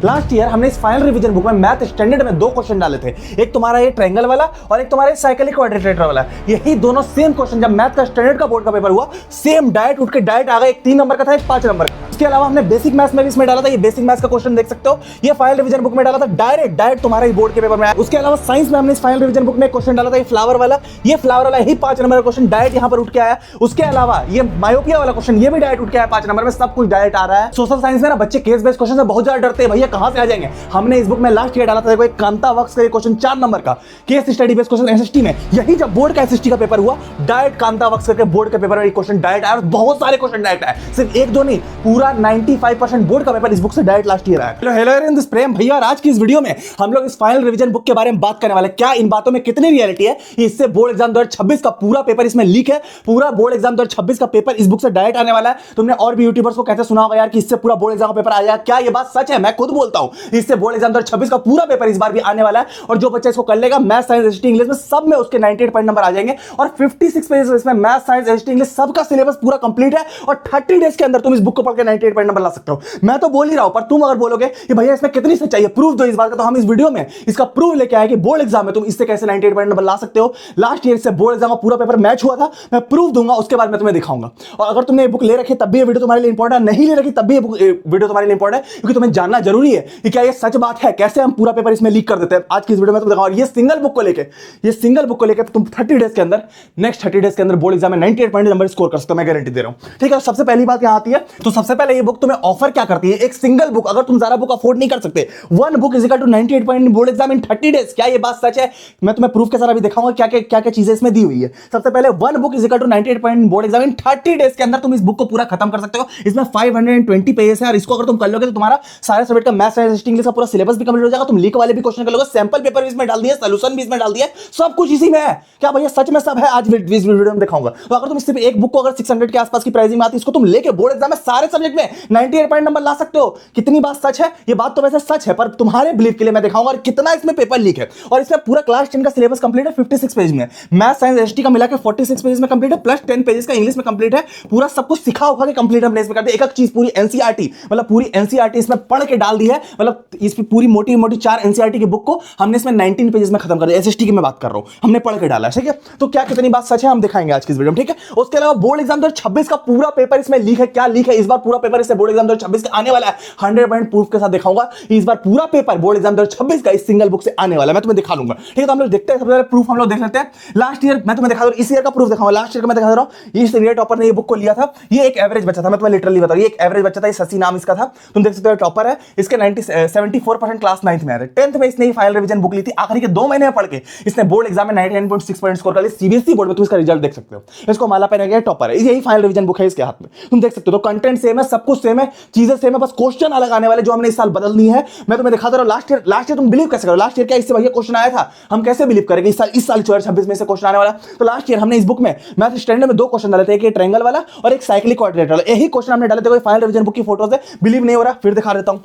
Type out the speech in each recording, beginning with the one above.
Last year हमने इस final revision book में मैथ स्टैंडर्ड में 2 क्वेश्चन डाले थे, एक तुम्हारा ये ट्रायंगल वाला और एक तुम्हारा साइक्लिक क्वाड्रिलेटरल वाला। यही दोनों सेम क्वेश्चन जब मैथ का स्टैंडर्ड का बोर्ड का पेपर हुआ, सेम डायरेक्ट उठ के डायरेक्ट आ गया। एक 3 नंबर का था, एक 5 नंबर का। इसके अलावा हमने बेसिक मैथ्स में भी इसमें डाला था, ये बेसिक मैथ्स का क्वेश्चन देख सकते हो, ये फाइनल रिवीजन बुक में डाला था, डायरेक्ट तुम्हारा ही बोर्ड के पेपर में आया। उसके अलावा साइंस में हमने इस फाइनल रिवीजन बुक में क्वेश्चन डाला था, ये फ्लावर वाला ही 5 नंबर का क्वेश्चन डायरेक्ट यहां पर उठ के आया। उसके अलावा ये मायोपिया वाला क्वेश्चन, ये भी डायरेक्ट उठ के आया 5 नंबर में। सब कुछ डायरेक्ट आ रहा है। सोशल साइंस में ना बच्चे केस बेस्ड क्वेश्चन से बहुत ज्यादा डरते हैं, भैया कहां से आ जाएंगे। हमने इस बुक में लास्ट ईयर डाला था, देखो एक कांता वर्क्स का क्वेश्चन 4 नंबर का case study based question SST में। यही जब बोर्ड का एसएसटी का पेपर हुआ, डायरेक्ट कांता वर्क्स करके बोर्ड के पेपर में क्वेश्चन डायरेक्ट आया। और बहुत सारे क्वेश्चन डायरेक्ट आए, सिर्फ एक दो नहीं, पूरा 95% बोर्ड का पेपर इस बुक से डायरेक्ट लास्ट ईयर आया। हेलो इन दिस प्रेम भैया, और आज की इस वीडियो में हम लोग इस फाइनल रिवीजन बुक के बारे में बात करने वाले। क्या इन बातों में कितनी रियलिटी है, इससे बोर्ड एग्जाम 2026 का पूरा पेपर इसमें लीक है। पूरा बोर्ड एग्जाम 2026 का पेपर इस बुक से डायरेक्ट आने वाला है। तुमने और भी यूट्यूबर्स को कहते सुना होगा यार कि इससे पूरा बोर्ड एग्जाम का पेपर आ जाएगा। क्या ये बात सच है? मैं खुद बोलता हूं, इससे बोर्ड एग्जाम 2026 का पूरा पेपर इस बार भी आने वाला है। और जो बच्चा इसको कर लेगा, मैथ साइंस एसटी इंग्लिश में सब में उसके 98 पॉइंट नंबर आ जाएंगे। और 56 पेजेस इसमें मैथ साइंस एसटी इंग्लिश सबका सिलेबस पूरा कंप्लीट है। और 30 डेज के अंदर तुम इस बुक को पढ़ के 98 पॉइंट नंबर ला सकते हो। मैं तो बोल ही रहा हूं, पर तुम अगर बोलोगे कि भैया इसमें कितनी सच्चाई है, प्रूफ दो इस बात का, तो हम इस वीडियो में इसका प्रूफ लेके आए कि बोर्ड एग्जाम में तुम इससे कैसे 98 पॉइंट नंबर ला सकते हो। लास्ट ईयर से बोर्ड एग्जाम का पूरा पेपर मैच हुआ था, मैं प्रूफ दूंगा, उसके बाद मैं तुम्हें दिखाऊंगा। और अगर तुमने ये बुक ले रखी है तब भी ये वीडियो तुम्हारे लिए इंपॉर्टेंट है, नहीं ले रखी तब भी ये वीडियो तुम्हारे लिए इंपॉर्टेंट है, क्योंकि तुम्हें जानना जरूरी है कि क्या ये सच बात है, कैसे हम पूरा पेपर इसमें लीक कर देते हैं। आज की इस वीडियो में तुम दिखाऊंगा। और ये सिंगल बुक को लेके तुम 30 डेज के अंदर, नेक्स्ट 30 डेज के अंदर बोर्ड एग्जाम में 98 पॉइंट नंबर स्कोर कर सकते हो, मैं गारंटी दे रहा हूं। ठीक है, सबसे पहली बात यहां आती है। तो सबसे पहले ये बुक तुम्हें ऑफर क्या करती है, एक सिंगल बुक। अगर तुम ज्यादा बुक अफोर्ड नहीं कर सकते, 1 book is equal to 98 point board exam in 30 days. क्या ये बात सच है? मैं तुम्हें प्रूफ के साथ अभी दिखाऊंगा क्या क्या चीजें इसमें दी हुई है। सबसे पहले 1 book is equal to 98 point board exam in 30 days के अंदर तुम इस बुक को पूरा खत्म कर सकते हो। इसमें 520 पेजेस है, और इसको अगर तुम कर लोगे तो तुम्हारा सारे सब्जेक्ट का मैथ्स साइंस इंग्लिश का पूरा सिलेबस भी कंप्लीट हो जाएगा। तुम लीक वाले भी क्वेश्चन कर लोगे, सैंपल पेपर भी इसमें डाल दिए, सॉल्यूशन भी इसमें डाल दिया, सब कुछ इसी में है। क्या भैया सच में सब है? आज इस वीडियो में दिखाऊंगा। तो अगर तुम सिर्फ एक बुक को अगर 600 के आसपास की प्राइसिंग में आती है, इसको तुम लेके बोर्ड एग्जाम में सारे सब्जेक्ट में 98 पॉइंट नंबर ला सकते हो। कितनी बात सच है? ये बात तो वैसे सच है, पर तुम्हारे बिलीव के लिए मैं दिखाऊंगा और कितना इसमें पेपर लीक है। और इसमें पूरा क्लास 10 का सिलेबस कंप्लीट है, 56 पेज में। मैथ साइंस एसटी का मिला के 46 पेज में कंप्लीट है, प्लस 10 पेजेस का इंग्लिश में कंप्लीट है। पूरा सब कुछ सिखा उखा के कंप्लीट हमने इसमें कर दिया। एक चीज पूरी एनसीईआरटी, मतलब पूरी एनसीईआरटी इसमें पढ़ के डाल दी है। मतलब इस पूरी मोटी मोटी 4 एनसीईआरटी की बुक को हमने इसमें 19 पेजेस में खत्म कर दिया। एसएसटी की मैं बात कर रहा हूं, हमने पढ़ के डाला है। ठीक है, तो क्या कितनी बात सच है हम दिखाएंगे आज की इस वीडियो में। ठीक है, उसके अलावा बोर्ड एग्जाम 2026 का पूरा पेपर इसमें लीक है। क्या लीक है? इस बार पूरा पेपर इससे बोर्ड एग्जाम 2026 का आने वाला है। 100% प्रूफ के साथ दिखाऊंगा। इस बार पूरा पेपर बोर्ड एग्जाम 2026 का इस सिंगल बुक से आने वाला है, मैं तुम्हें दिखा दूंगा। ठीक है, तो हम लोग देखते हैं। सबसे पहले प्रूफ हम लोग देख लेते हैं। लास्ट ईयर मैं तुम्हें दिखा दूं, इस ईयर का प्रूफ दिखाऊंगा। लास्ट ईयर का मैं दिखा रहा हूं। इस ईयर टॉपर ने ये बुक को लिया था। ये एक एवरेज बच्चा था, मैं तुम्हें लिटरली बता रहा हूं, ये एक एवरेज बच्चा था। ये शशि नाम इसका था, तुम देख सकते हो टॉपर है। इसके 74% क्लास 9th में आ रहे। 10th में इसने फाइनल रिवीजन बुक ली थी, आखिरी के 2 महीने में पढ़ के इसने बोर्ड एग्जाम में 99.6 पॉइंट स्कोर कर लिया। सीबीएसई बोर्ड में तुम इसका रिजल्ट देख सकते हो। इसको माला पहना गया, टॉपर है। यही फाइनल रिवीजन बुक है इसके हाथ में, तुम देख सकते हो। तो कंटेंट सेम है, सब कुछ सेम है, चीजें सेम है, बस क्वेश्चन अलग आने वाले जो हमने इस साल बदल दी है। मैं तुम्हें दिखा दे रहा हूं। लास्ट ईयर तुम बिलीव कैसे करो? लास्ट ईयर क्या इससे भैया क्वेश्चन आया था? हम कैसे बिलीव करेंगे इस साल 2026 में से क्वेश्चन आने वाला? तो लास्ट ईयर हमने इस बुक में मैथ स्टैंडर्ड में 2 क्वेश्चन डाले थे, एक ट्रायंगल वाला और एक साइक्लिक क्वाड्रिलेटरल वाला। यही क्वेश्चन हमने डाले थे। कोई फाइनल रिवीजन बुक की फोटोज है, बिलीव नहीं हो रहा, फिर दिखा देता हूं।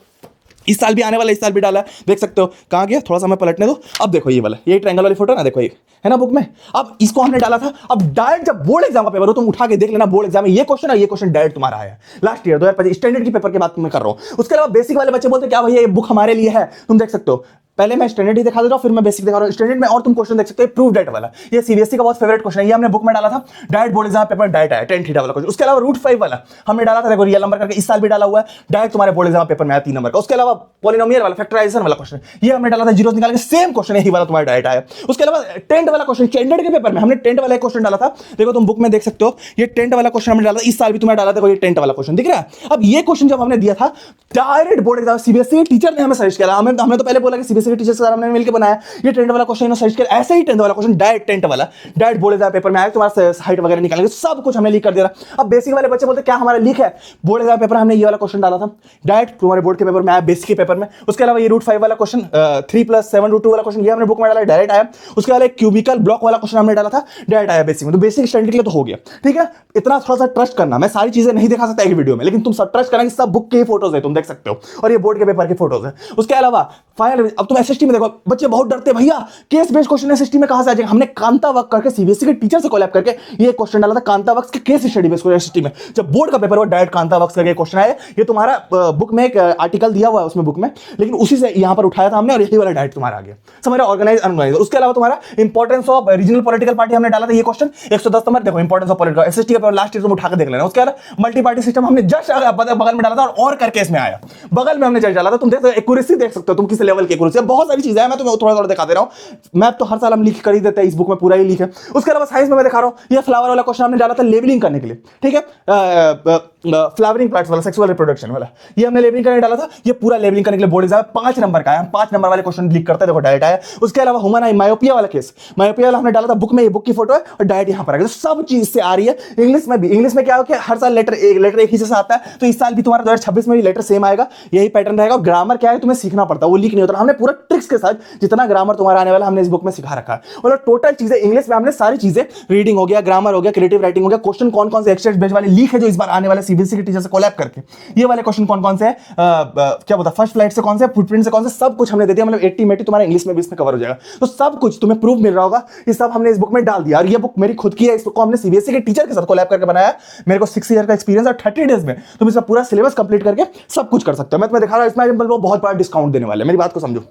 इस साल भी आने वाला, इस साल भी डाला है, देख सकते हो। कहां गया? थोड़ा सा मैं पलटने दो। अब देखो ये वाला, ये ट्रायंगल वाली फोटो ना, देखो ये है ना बुक में। अब इसको हमने डाला था। अब डायरेक्ट जब बोर्ड एग्जाम का पेपर हो, तुम उठा के देख लेना, बोर्ड एग्जाम में ये क्वेश्चन है, ये क्वेश्चन डायरेक्ट तुम्हारा है लास्ट ईयर 2025 स्टैंडर्ड की पेपर की बात मैं कर रहा हूं। उसके अलावा बेसिक वाले बच्चे बोलते क्या भैया ये बुक हमारे लिए है, तुम देख सकते हो। पहले मैं स्टैंडर्ड ही दिखा दे रहा हूं, फिर मैं बेसिक दिखा रहा हूं। स्टैंडर्ड में और तुम क्वेश्चन देख सकते हो, प्रूफ डेट वाला, ये सीबीएसई का बहुत फेवरेट क्वेश्चन है। ये हमने बुक में डाला था, direct board exam paper direct आया, tan थीटा वाला क्वेश्चन। उसके अलावा रूट 5 वाला हमने डाला था, देखो रियल नंबर करके, इस साल भी डाला हुआ है, डायरेक्ट तुम्हारे बोर्ड एग्जाम पेपर में आया 3 नंबर का। उसके अलावा पॉलिनोमियल वाला, फैक्टराइजेशन वाला क्वेश्चन, ये हमने डाला था, जीरोस निकाल के, सेम क्वेश्चन यही वाला तुम्हारा डायरेक्ट आया। उसके अलावा टेंट वाला क्वेश्चन स्टैंडर्ड के पेपर में हमने टेंट वाला क्वेश्चन डाला था, देखो तुम बुक में देख सकते हो। ये टेंट वाला क्वेश्चन हमने डाला था, इस साल भी तुम्हें डाला था, ये टेंट वाला क्वेश्चन दिख रहा है। अब ये क्वेश्चन जब हमने दिया था, direct board exam CBSE teacher ने हमें सजेस्ट किया। हमने तो पहले बोला कि सीबीएसई के टीचर से हमने मिलकर बनाया ये टेंट वाला क्वेश्चन, सर्च कर ऐसे ही टेंथ वाला क्वेश्चन डायरेक्ट टेंट वाला डायरेक्ट बोर्ड एग्जाम पेपर में आया। तुम्हारा हाइट वगैरह निकालेंगे, सब कुछ हमने लीक कर दिया। अब बेसिक वाले बच्चे बोलते क्या हमारा लीक है? बोर्ड एग्जाम पेपर हमने ये वाला क्वेश्चन डाला था, डायरेक्ट तुम्हारे बोर्ड के पेपर में आया, बेसिक के पेपर में। उसके अलावा ये रूट 5 वाला क्वेश्चन, 3 + 7 √2 वाला क्वेश्चन, ये हमने बुक में डाला, डायरेक्ट आया। उसके अलावा एक क्यूबिकल ब्लॉक वाला क्वेश्चन हमने डाला था, डायरेक्ट आया बेसिक में। तो बेसिक स्टैंडर्ड के लिए तो हो गया। ठीक है, इतना थोड़ा सा ट्रस्ट करना। मैं सारी चीजें नहीं दिखा सकता एक वीडियो में, लेकिन तुम सब ट्रस्ट करना कि सब बुक के फोटोज है, तुम देख सकते हो, और ये बोर्ड के पेपर की फोटोज है। उसके अलावा फाइनल, अब तुम एसएसटी में देखो, बच्चे बहुत डरते हैं भैया केस बेस्ड क्वेश्चन एसएसटी में कहां से आ जाएगा। हमने कांता वर्क करके सीबीएसई के टीचर से कोलैब करके ये क्वेश्चन डाला था, कांता वर्क्स के केस स्टडी बेस्ड एसएसटी में। जब बोर्ड का पेपर हुआ डायरेक्ट कांता वर्क्स करके क्वेश्चन आया। ये तुम्हारा बुक में एक आर्टिकल दिया हुआ है उसमें बुक में, लेकिन उसी से यहां पर उठाया था हमने और यही वाला डायरेक्ट तुम्हारा आ गया। समझ रहे, ऑर्गेनाइज अनऑर्गेनाइज। उसके अलावा तुम्हारा importance of regional political party हमने डाला था, ये क्वेश्चन 110 नंबर। देखो इंपॉर्टेंस ऑफ पॉलिटिकल एसएसटी का पेपर लास्ट ईयर तुम उठा के देख लेना। उसके अलावा मल्टी पार्टी सिस्टम हमने जस्ट बगल में डाला था और करके इसमें आया, बगल में हमने जस्ट डाला था। तुम देख सकते हो एक्यूरेसी, देख सकते हो तुम किस लेवल की एक्यूरेसी। बहुत सारी चीजें हैं, मैं तुम्हें थोड़ा थोड़ा दिखा दे रहा हूं। मैप तो हर साल हम लिख कर ही देते हैं, इस बुक में पूरा ही लिख है। उसके अलावा साइंस में मैं दिखा रहा हूं, ये फ्लावर वाला क्वेश्चन हमने डाला था लेबलिंग करने के लिए, ठीक है, फ्लावरिंग प्लांट्स वाला, सेक्सुअल रिप्रोडक्शन वाला, ये हमने लेबलिंग करने डाला था। ये पूरा लेबलिंग करने के लिए बोर्ड एग्जाम 5 नंबर का है, हम 5 नंबर वाले क्वेश्चन लिख करते हैं, देखो डायरेक्ट आया। उसके अलावा ह्यूमन आई मायोपिया वाला केस, मायोपिया वाला हमने डाला था बुक में, ये बुक की फोटो है और डायरेक्ट यहां पर आ गया। तो सब चीज से आ रही है। इंग्लिश में भी, इंग्लिश में क्या हो कि हर साल लेटर एक ही जैसा आता है, तो इस साल भी तुम्हारा 2026 में भी लेटर सेम आएगा, यही पैटर्न रहेगा। ग्रामर क्या है तुम्हें सीखना पड़ता है, वो लीक नहीं होता। हमने पूरा ट्रिक्स के साथ जितना ग्रामर तुम्हारा आने वाला हमने इस बुक में सिखा रखा है। मतलब टोटल चीजें इंग्लिश में हमने सारी चीजें, रीडिंग हो गया, ग्रामर हो गया, क्रिएटिव राइटिंग हो गया, क्वेश्चन कौन कौन से एक्सटेंट बेस्ड वाले लीक है जो इस बार आने वाले सीबीएसई के टीचर से कोलैब करके, ये वाले क्वेश्चन कौन कौन से हैं, क्या बोलता फर्स्ट फ्लाइट से कौन से, फुटप्रिंट से कौन से, सब कुछ हमने दे दिया। मतलब 80 तुम्हारा इंग्लिश में भी इसमें कवर हो जाएगा। तो सब कुछ तुम्हें प्रूफ मिल रहा होगा, ये सब हमने इस बुक में डाल दिया। और ये बुक मेरी खुद की है, इसको हमने सीबीएसई के टीचर के साथ कोलैब करके बनाया। मेरे को 6 ईयर का एक्सपीरियंस और 30 डेज में तुम इसमें पूरा सिलेबस कंप्लीट करके सब कुछ कर सकते हो। मैं तुम्हें दिखा रहा हूं, इसमें वो बहुत बड़ा डिस्काउंट देने वाले हैं, मेरी बात को समझो।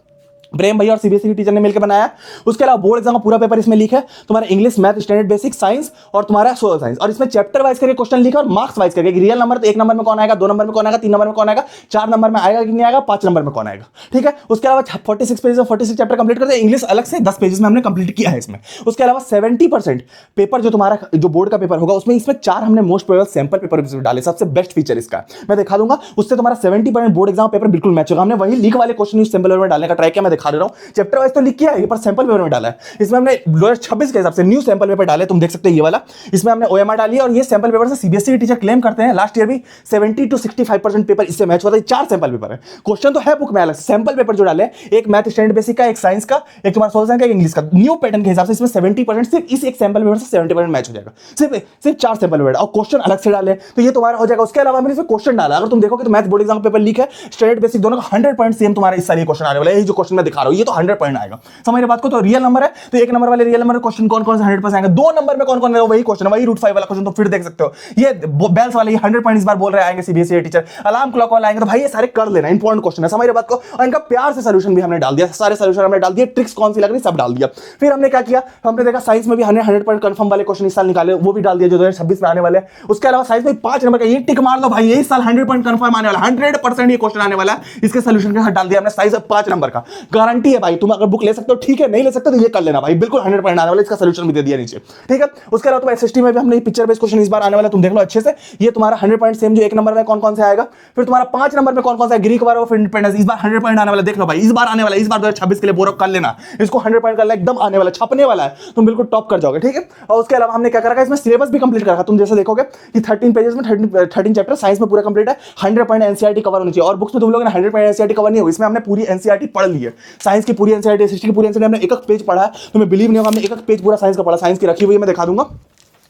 प्रेम भैया और सीबीएसई की टीचर ने मिलकर बनाया। उसके अलावा बोर्ड एग्जाम का पूरा पेपर इसमें लिखा है, तुम्हारा English, math, standard basic, science और तुम्हारा सोशल साइंस। और इसमें चैप्टर वाइज करके क्वेश्चन लिखा और मार्क्स वाइज करके रियल नंबर तो 1 नंबर में कौन आएगा, 2 नंबर में कौन आएगा, 3 नंबर में कौन आएगा, 4 नंबर में आएगा कि नहीं आएगा, 5 नंबर में कौन आएगा, ठीक है। उसके अलावा 46 पेजेस और 46 चैप्टर कंप्लीट करते हैं। इंग्लिश अलग से 10 पेजेस में हमने कंप्लीट किया है इसमें। उसके अलावा 70% पेपर जो तुम्हारा जो बोर्ड का पेपर होगा उसमें इसमें 4 हमने मोस्ट प्रोबेबल सैंपल पेपर डाले। सबसे बेस्ट फीचर इसका मैं दिखा दूंगा, उससे तुम्हारा 70% बोर्ड एग्जाम पेपर बिल्कुल मैच होगा। हमने वही लीक वाले क्वेश्चन इस सैंपल पेपर में डालने का ट्राई किया, मैं दिखा दे रहा हूं। चैप्टर वाइज तो लिख किया है, पर सैंपल पेपर में डाला है। इसमें हमने 2026 के हिसाब से न्यू सैंपल पेपर डाले, तुम देख सकते हो ये वाला। इसमें हमने ओएमआर डाली है और ये सैंपल पेपर से सीबीएसई के टीचर क्लेम करते हैं लास्ट ईयर भी 70 to 65% पेपर इससे मैच हुआ था। 4 सैंपल पेपर है, क्वेश्चन तो है बुक में अलग, सैंपल पेपर जो डाले, एक मैथ स्टैंडर्ड बेसिक का, एक साइंस का, एक तुम्हारा सोशल साइंस का, एक इंग्लिश का। न्यू पैटर्न के हिसाब से इसमें 70% सिर्फ इस एक सैंपल पेपर से 70% मैच हो जाएगा। सिर्फ 4 सैंपल पेपर और क्वेश्चन अलग से डाले तो ये तुम्हारा हो जाएगा। उसके अलावा मैंने इसमें क्वेश्चन डाला, अगर तुम देखोगे तो math board exam paper leak है, स्टैंडर्ड बेसिक दोनों का 100% सेम तुम्हारा इस साल ये क्वेश्चन आने वाला है। यही जो क्वेश्चन मैं दिखा रहा हूं ये तो 100% आएगा। समझ रहे बात को। तो रियल नंबर है तो 1 नंबर वाले रियल नंबर क्वेश्चन कौन कौन से 100% आएंगे, 2 नंबर में कौन कौन है वही क्वेश्चन, वही रूट 5 वाला क्वेश्चन तो फिर देख सकते हो। ये बेल्स वाले 100% इस बार बोल रहे आएंगे सीबीएसई टीचर। अलार्म क्लॉक वाला आएंगे तो भाई ये सारे कर लेना, इंपॉर्टेंट क्वेश्चन है, समझ रहे बात को। और इनका प्यार से सॉल्यूशन भी हमने डाल दिया, सारे सॉल्यूशन हमने डाल दिए, ट्रिक्स कौन सी लग रही सब डाल दिया। फिर हमने क्या किया, हमने देखा साइंस में भी 100% कंफर्म वाले क्वेश्चन इस साल निकाले, वो भी डाल दिया जो 2026 में आने वाले हैं। उसके अलावा साइंस में 5 नंबर का ये टिक मार दो भाई, ये इस साल 100% कंफर्म आने वाला, 100% ये क्वेश्चन आने वाला है। इसके सॉल्यूशन के साथ डाल दिया हमने साइंस 5 नंबर का, गारंटी है भाई। तुम अगर बुक ले सकते हो ठीक है, नहीं ले सकते तो ये कर लेना भाई, बिल्कुल 100% आने वाला, इसका सॉल्यूशन भी दे दिया नीचे, ठीक है। उसके अलावा तुम एसएसटी में भी हमने पिक्चर बेस्ड क्वेश्चन इस बार आने वाला, तुम देख लो अच्छे से। ये तुम्हारा 100% सेम जो 1 नंबर में कौन कौन से आएगा, फिर तुम्हारा 5 नंबर में कौन कौन सा ग्रीक वार ऑफ इंडिपेंडेंस इस बार 100% आने वाला, देख लो भाई इस बार आने वाला, इस बार 2026 के लिए बोरो कर लेना, इसको 100% कर लेना, एकदम आने वाला, छपने वाला है, तुम बिल्कुल टॉप कर जाओगे, ठीक है। और उसके अलावा हमने क्या करा, इसमें सिलेबस भी कंप्लीट करा, तुम जैसे देखोगे कि 13 पेजेस में 13 चैप्टर साइंस में पूरा कंप्लीट है, 100% एनसीईआरटी कवर होनी चाहिए। और बुक्स में तुम लोगों ने 100% एनसीईआरटी कवर नहीं होगी, इसमें हमने पूरी एनसीईआरटी पढ़ ली है, साइंस की पूरी एनसीईआरटी, एसएसटी की पूरी एनसीईआरटी हमने एक पेज पढ़ा है, तुम्हें बिलीव नहीं होगा, हमने एक पेज पूरा साइंस का पढ़ा, साइंस की रखी हुई है, मैं दिखा दूंगा।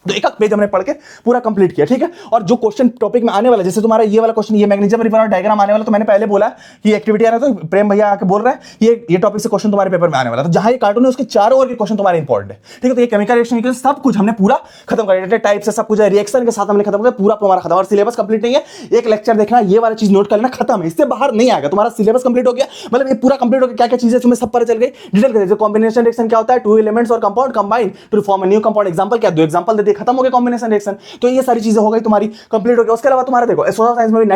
तो एक पेज हमने पढ़ के पूरा कंप्लीट किया, ठीक है। और जो क्वेश्चन टॉपिक में आने वाला, जैसे तुम्हारा ये वाला क्वेश्चन, ये मैग्नीशियम रिवर और डायग्राम आने वाला, तो मैंने पहले बोला कि एक्टिविटी आना, तो प्रेम भैया आके बोल रहा है ये टॉपिक से क्वेश्चन तुम्हारे पेपर में आने वाला। तो जहां ये कार्टून है उसके चारों ओर के क्वेश्चन तुम्हारे इंपॉर्टेंट है, ठीक है। तो ये केमिकल रिएक्शन के सब कुछ हमने पूरा खत्म कर दिया, टाइप से सब कुछ रिएक्शन के साथ हमने खत्म कर दिया, पूरा तुम्हारा खत्म। और सिलेबस कंप्लीट नहीं है, एक लेक्चर देखना, ये वाला चीज नोट कर लेना, खत्म है, इससे बाहर नहीं आएगा, तुम्हारा सिलेबस कंप्लीट हो गया। मतलब ये पूरा कंप्लीट हो गया, क्या क्या चीजें तुम्हें सब पता चल गई, डिटेल कर दीजिए। कॉम्बिनेशन रिएक्शन क्या होता है, 2 एलिमेंट्स और compound combine to form a new compound, example क्या, 2 एग्जांपल दे दिए, खत्म हो गया कॉम्बिनेशन रिएक्शन। तो ये सारी चीजें हो गई तुम्हारी कंप्लीट हो गया। उसके अलावा तुम्हारा देखो सोशल साइंस में भी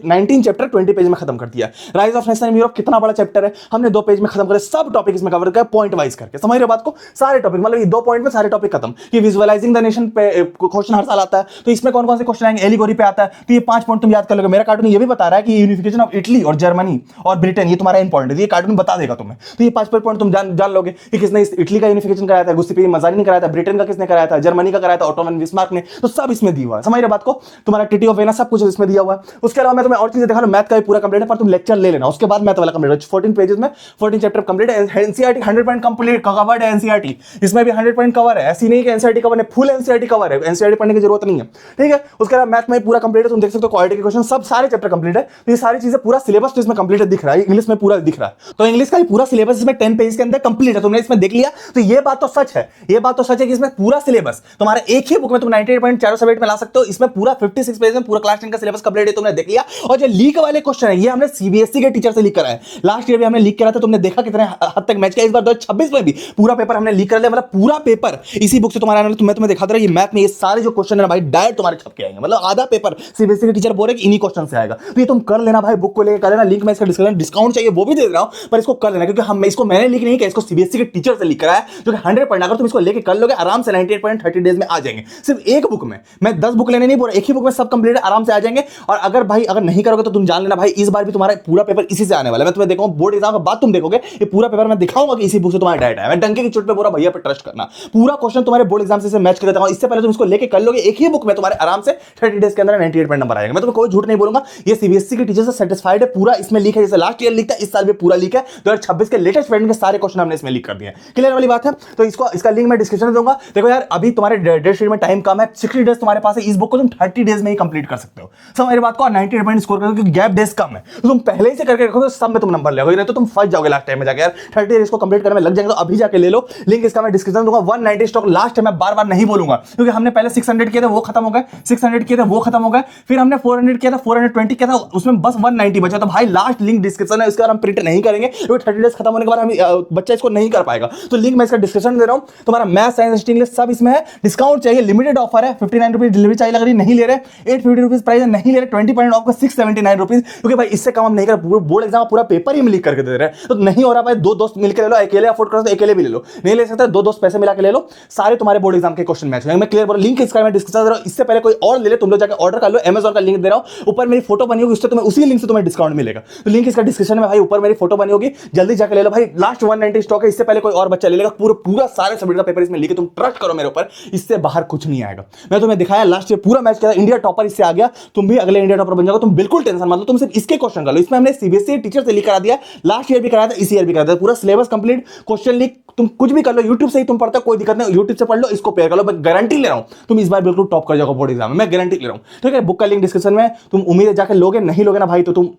19 चैप्टर 20 पेज में खत्म कर दिया। Rise of nation in Europe कितना बड़ा चैप्टर है, हमने 2 पेज में खत्म कर, सब टॉपिक इसमें कवर किया पॉइंट वाइज करके, समझ रहे हो बात को। सारे टॉपिक मतलब ये 2 पॉइंट में सारे टॉपिक खत्म। कि विजुअलाइजिंग द नेशन पे क्वेश्चन हर साल आता है, तो इसमें कौन कौन से क्वेश्चन आएंगे, एलिगोरी पे आता है, तो ये 5 पॉइंट तुम याद कर लोगे। मेरा कार्टून ये भी बता रहा है कि यूनिफिकेशन ऑफ इटली और जर्मनी और ब्रिटेन ये तुम्हारा इंपॉर्टेंट है, ये कार्टून बता देगा तुम्हें। तो ये 5 पॉइंट तुम जान लोगे कि किसने इटली का यूनिफिकेशन कराया था, गुस्ताफ मजानी ने कराया था, ब्रिटेन का किसने कराया था, जर्मनी का कराया था, था ऑटो वन बिस्मार्क ने, तो सब इसमें दिया हुआ है, समझ रहे बात को। तुम्हारा टिटी ऑफ वेना सब कुछ इसमें दिया हुआ है। उसके अलावा मैं तुम्हें और चीजें दिखा रहा हूं, मैथ का भी पूरा कंप्लीट है, पर तुम लेक्चर ले लेना, उसके बाद मैथ वाला कंप्लीट है। 14 पेजेस में 14 चैप्टर कंप्लीट है। एनसीईआरटी 100 पॉइंट कंप्लीट कवर्ड है एनसीईआरटी, इसमें भी 100 पॉइंट कवर है, ऐसी नहीं कि एनसीईआरटी कवर है, फुल एनसीईआरटी कवर है, एनसीईआरटी पढ़ने की जरूरत नहीं है, ठीक है। उसके अलावा मैथ में पूरा कंप्लीट है, तुम देख सकते हो क्वालिटी के क्वेश्चन सब सारे चैप्टर कंप्लीट है। तो ये सारी चीजें पूरा सिलेबस तो इसमें कंप्लीट है, दिख रहा है, इंग्लिश में पूरा दिख रहा है। तो इंग्लिश का भी पूरा सिलेबस इसमें 10 पेज के अंदर कंप्लीट है, तुमने इसमें देख लिया। तो ये बात तो सच है, ये बात तो सच है कि इसमें पूरा सिलेबस तुम्हारा एक ही बुक में तुम 98.478 में ला सकते हो। इसमें पूरा 56 पेज में पूरा क्लास 10 का सिलेबस कंप्लीट है, तुमने देख लिया। और जो लीक वाले क्वेश्चन है ये हमने सीबीएसई के टीचर से लीक कराए, लास्ट ईयर भी हमने लीक करा था, तुमने देखा कितने हद तक मैच किया। इस बार 2026 में भी पूरा पेपर हमने लीक कर लिया, मतलब पूरा पेपर इसी बुक से तुम्हारा, मैं तुम्हें दिखा दे रहा हूं, ये मैथ में ये सारे जो क्वेश्चन है भाई डायरेक्ट तुम्हारे छप के आएंगे, मतलब आधा पेपर सीबीएसई के टीचर बोल रहे हैं कि इन्हीं क्वेश्चन से आएगा। तो ये तुम कर लेना भाई, बुक को लेकर कर लेना। लिंक में इसका डिस्काउंट चाहिए वो भी दे रहा हूं, पर इसको कर लेना, क्योंकि मैंने लीक नहीं किया, इसको सीबीएसई के टीचर से लीक कराया, जो कि 100 पॉइंट अगर तुम इसको लेके कर लोगे आराम से 98.30 डेज में आ जाएंगे। सिर्फ एक बुक में, मैं 10 बुक लेने नहीं बोल रहा, एक ही बुक में सब कंप्लीट आराम से आ जाएंगे। और अगर नहीं करोगे तो तुम जान लेना भाई इस बार भी तुम्हारा पूरा पेपर इसी से आने वाला है। मैं तुम्हें देखूंगा बोर्ड एग्जाम के बाद तुम देखोगे ये पूरा पेपर मैं दिखाऊंगा कि इसी बुक से तुम्हारा डायरेक्ट है। मैं डंके की चोट पे बोल रहा भैया पे ट्रस्ट करना, पूरा क्वेश्चन तुम्हारे बोर्ड एग्जाम से मैच कर देता हूं। इससे पहले तुम इसको लेके कर लोगे एक ही बुक में, तुम्हारे आराम से 30 डेज के अंदर 98 पॉइंट नंबर आएगा। मैं तुम्हें कोई झूठ नहीं बोलूंगा, ये सीबीएसई के टीचर से सेटिस्फाइड है, पूरा इसमें लीक है, जैसे लास्ट ईयर लीक था इस साल भी पूरा लीक है। 2026 के लेटेस्ट पैटर्न के सारे क्वेश्चन हमने इसमें लीक कर दिए हैं, क्लियर वाली बात है। तो इसका लिंक मैं डिस्क्रिप्शन में दूंगा। देखो यार अभी तुम्हारे डेट शीट में टाइम कम है, 60 डेज तुम्हारे पास है, इस बुक को तुम 30 डेज में ही कंप्लीट कर सकते हो, समझ मेरी बात को। 98 पॉइंट स्कोर करोगे, गैप डेज कम है, तो तुम पहले ही से करके रखोगे सब में तुम नंबर ले, नहीं तो तुम फंस जाओगे लास्ट टाइम में जाके। यार 30 डेज को कंप्लीट करने में लग जाएंगे, तो अभी जाके ले लो, लिंक इसका मैं डिस्क्रिप्शन दूंगा। 190 स्टॉक लास्ट है, मैं बार बार नहीं बोलूंगा, क्योंकि हमने पहले 600 किए थे वो खत्म हो गए, 600 किए थे वो खत्म हो गए, फिर हमने 400 किया था, 420 किया था, उसमें बस 190 बचा। तो भाई लास्ट लिंक डिस्क्रिप्शन है, इसका हम प्रिंट नहीं करेंगे, क्योंकि 30 डेज खत्म होने के बाद हम बच्चा इसको नहीं कर पाएगा। तो लिंक मैं इसका डिस्क्रिप्शन दे रहा हूं। तुम्हारा मैथ साइंस इंग्लिश सब इसमें है। डिस्काउंट चाहिए, लिमिटेड ऑफर है, 59 रुपीज डिलीवरी चार्ज लग रही, नहीं ले रहे। 850 रुपीज प्राइस नहीं ले रहे, 20 पॉइंट ऑफ का 679 रुपीज, क्योंकि भाई इससे कम हम नहीं कर, बोर्ड एग्जाम पूरा पेपर ही लीक करके दे रहे हैं। तो नहीं हो रहा भाई, दो दोस्त मिलकर ले लो, अकेले अफोर्ड करो तो अकेले भी ले लो, नहीं ले सकते दो दोस्त पैसे मिला के ले लो, सारे तुम्हारे बोर्ड एग्जाम के क्वेश्चन मैच होंगे। मैं क्लियर बोल, लिंक इसका मैं डिस्क्रिप्शन दे रहा हूं, इससे पहले कोई और ले ले तुम लोग जाकर ऑर्डर कर लो, Amazon का लिंक दे रहा हूं, ऊपर मेरी फोटो बनी होगी, उससे तुम्हें उसी लिंक से तुम्हें डिस्काउंट मिलेगा। तो लिंक इसका डिस्क्रिप्शन में भाई ऊपर मेरी फोटो बनी होगी, जल्दी जाकर ले लो भाई। लास्ट 190 स्टॉक है, इससे पहले कोई और बच्चा ले लेगा, पूरा सारे सब्जेक्ट का पेपर इसमें लिखे, तुम ट्रस्ट करो मेरे ऊपर, इससे बाहर कुछ नहीं आएगा। मैं तुम्हें दिखाया लास्ट ईयर पूरा मैच किया, इंडिया टॉपर इससे आ गया, तुम भी अगले इंडिया टॉपर बन जाओगे, तुम बिल्कुल टेंशन मत लो, तुम सिर्फ इसके क्वेश्चन कर लो। इसमें हमने सीबीएसई टीचर से लिख करा दिया, लास्ट ईयर भी कराया था, इस ईयर भी कराया था, पूरा सिलेबस कंप्लीट, क्वेश्चन लिख, तुम कुछ भी कर लो, यूट्यूब से ही तुम पढ़ते हो कोई दिक्कत नहीं, यूट्यूब से पढ़ लो, इसको पेयर कर लो, मैं गारंटी ले रहा हूं तुम इस बार बिल्कुल टॉप कर जाओगे बोर्ड एग्जाम में, मैं गारंटी ले रहा हूं, ठीक है। बुक का लिंक डिस्क्रिप्शन में, तुम उम्मीद है जाकर लोगे, नहीं लोगे ना भाई तो तुम,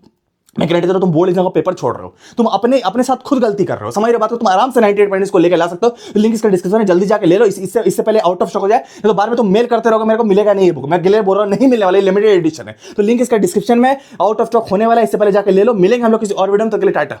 मैं गारंटी दे रहा हूं तुम बोर्ड एग्जाम का पेपर छोड़ रहे हो, तुम अपने साथ खुद गलती कर रहे हो, समझ रहे बात को। तुम आराम से 98 पॉइंट्स को लेकर ला सकते हो। तो लिंक इसका डिस्क्रिप्शन में, जल्दी जाके ले लो, इससे पहले आउट ऑफ स्टॉक हो जाए, तो बाद में तुम मेल करते रहोगे मेरे को मिलेगा नहीं ये बुक, मैं गिले बोल रहा हूं नहीं मिलने वाला, लिमिटेड एडिशन है। तो लिंक इसका डिस्क्रिप्शन में, आउट ऑफ स्टॉक होने वाला है, इससे पहले जाके ले लो। मिलेंगे हम लोग किसी और वीडियो में, तो के लिए टाटा।